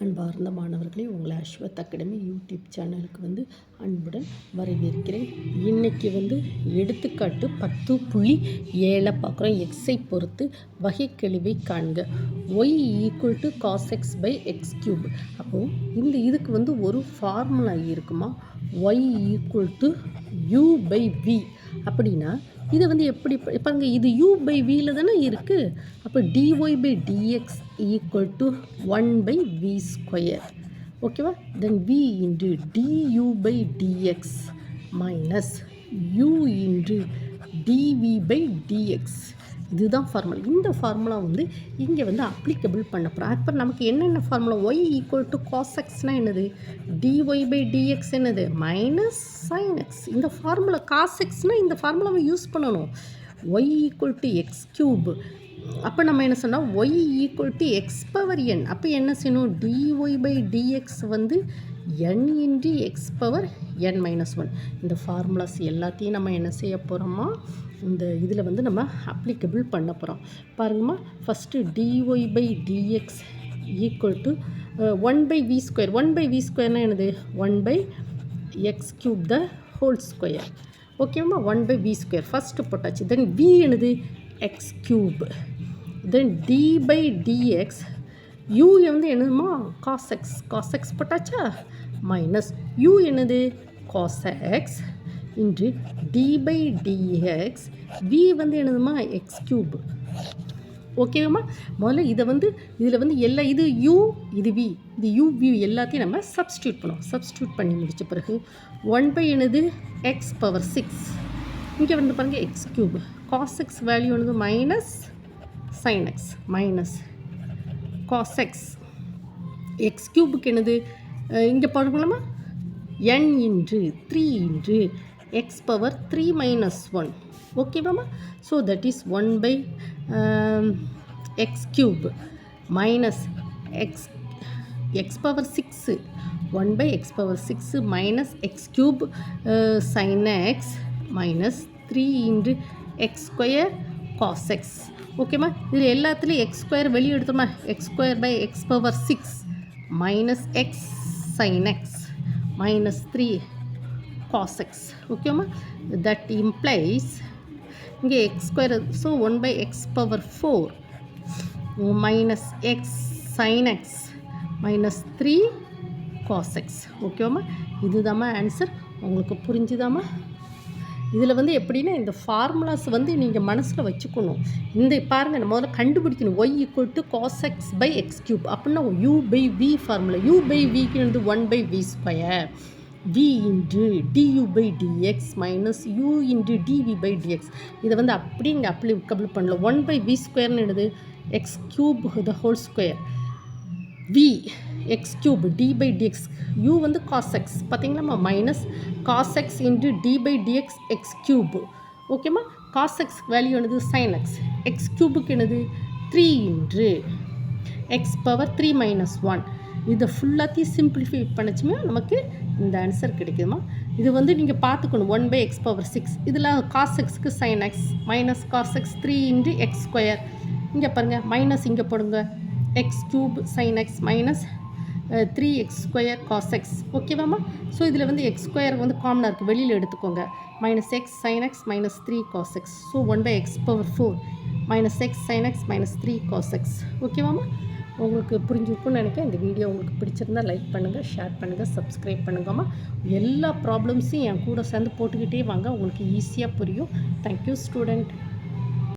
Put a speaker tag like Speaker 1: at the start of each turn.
Speaker 1: அன்பார்ந்த மாணவர்களே, உங்களை அஸ்வத் அகாடமி யூடியூப் சேனலுக்கு அன்புடன் வரவேற்கிறேன். இன்றைக்கி எடுத்துக்காட்டு 10.7 பார்க்குறோம். எக்ஸை பொறுத்து வகைக்கெழுவை காண்க. Y equal to cos x by x cube. அப்போது இதுக்கு ஒரு ஃபார்முலா இருக்குமா, y equal to u by v. அப்படின்னா இது எப்படி பாருங்க, இது u பை வியில் தானே இருக்குது. அப்போ dy by dx equal to 1 by V square. ஓகேவா? Then v into du by dx minus u into dv by dx. இதுதான் ஃபார்முலா. இந்த ஃபார்முலா இங்கே அப்ளிகபிள் பண்ண போகிறோம். அப்புறம் நமக்கு என்னென்ன formula, Y equal to cos எக்ஸ்னால் என்னது, டிஒய் பை டிஎக்ஸ் என்னது, மைனஸ் சைன் எக்ஸ். இந்த ஃபார்முலா காஸ் எக்ஸ்னால் இந்த ஃபார்முலாவை யூஸ் பண்ணணும். Y equal to x cube. அப்போ நம்ம என்ன சொன்னால் Y equal to X power n. அப்போ என்ன செய்யணும், dy by dx n into x power n minus 1. இந்த ஃபார்முலாஸ் எல்லாத்தையும் நம்ம என்ன செய்ய போகிறோமா, இந்த இதில் நம்ம அப்ளிகபிள் பண்ண போகிறோம். பாருங்கம்மா, first dy by dx equal to 1 by V square. 1 by V ஸ்கொயர்னால் என்னது, 1 by x cube the whole square. ஓகேம்மா, 1 பை வி ஸ்கொயர் ஃபஸ்ட்டு போட்டாச்சு. தென் வி என்னது, x cube. Then D by dx, U என்னதுமா, cos x. Cos x போட்டாச்சா, minus U என்னது, cos x into D by dx. V என்னதுமா, x cube. ஓகேவாம்மா, முதல்ல இதில் எல்லா இது யூ இது வி, இது யூ வி எல்லாத்தையும் நம்ம சப்ஸ்டியூட் பண்ணுவோம். சப்ஸ்டியூட் பண்ணி முடித்த பிறகு 1 பை என்னது, எக்ஸ் பவர் 6. இங்கே பாருங்கள் x cube. Cos x value என்னது, minus sine x minus cos x. X கியூபுக்கு என்னது, இங்கே பாருங்களாம்மா, n into 3 into x power 3 minus 1. ஓகேவாம்மா, so that is 1 by x cube minus x power 6. 1 by x power 6 minus x cube sine x minus 3 into x square cos x. ஓகேம்மா, இதில் எல்லாத்துலேயும் x square வெளியே எடுத்தோம்னா x square by x power 6 minus x sine x minus 3 cos x. ஓகேம்மா, that implies இங்கே x square, so 1 by x power 4 minus x sine x minus 3 cos x. ஓகேவாம்மா, இதுதாம்மா answer. உங்களுக்கு புரிஞ்சுதாம்மா? இதில் எப்படின்னா இந்த ஃபார்முலாஸ் நீங்கள் மனசில் வச்சுக்கணும். இந்த பாருங்கள், நம்ம முதல்ல கண்டுபிடிக்கணும். Y equal to cos x by x cube. அப்படின்னா U by V formula. U by விக்கு 1 by V square, V into du by dx minus U into dv by dx. இதை அப்படி இங்கே அப்ளிகபிள் பண்ணல. 1 பை வி ஸ்கொயர்னு என்னது, x cube the whole square, V x cube D by dx, U cos x பார்த்தீங்களாம்மா, minus cos x into D by dx x cube. ஓகேம்மா, cos x value என்னது, sine x. X கியூபுக்கு என்னது, 3 into x power 3 minus 1. இதை ஃபுல்லாத்தையும் simplify பண்ணிச்சுமே நமக்கு இந்த answer கிடைக்குதுமா. இது நீங்கள் பார்த்துக்கணும். 1 பை எக்ஸ் பவர் 6, இதில் காஸ் எக்ஸுக்கு sine x minus cos x 3 into x square. இங்கே பாருங்கள், மைனஸ் இங்கே போடுங்க, x cube sine x minus 3 x square cos x. ஓகேவாம்மா, ஸோ இதில் எக்ஸ் ஸ்கொயர் காமனாக இருக்குது, வெளியில் எடுத்துக்கோங்க. Minus x sine x minus 3 cos so. ஸோ 1 by x power 4 minus x sine x minus 3 cos x. ஓகேவாம்மா, உங்களுக்கு புரிஞ்சிருக்குன்னு நினைக்கிறேன். இந்த வீடியோ உங்களுக்கு பிடிச்சிருந்தால் லைக் பண்ணுங்கள், ஷேர் பண்ணுங்கள், சப்ஸ்கிரைப் பண்ணுங்கம்மா. எல்லா ப்ராப்ளம்ஸையும் என் கூட சேர்ந்து போட்டுக்கிட்டே வாங்க, உங்களுக்கு ஈஸியாக புரியும். Thank you student.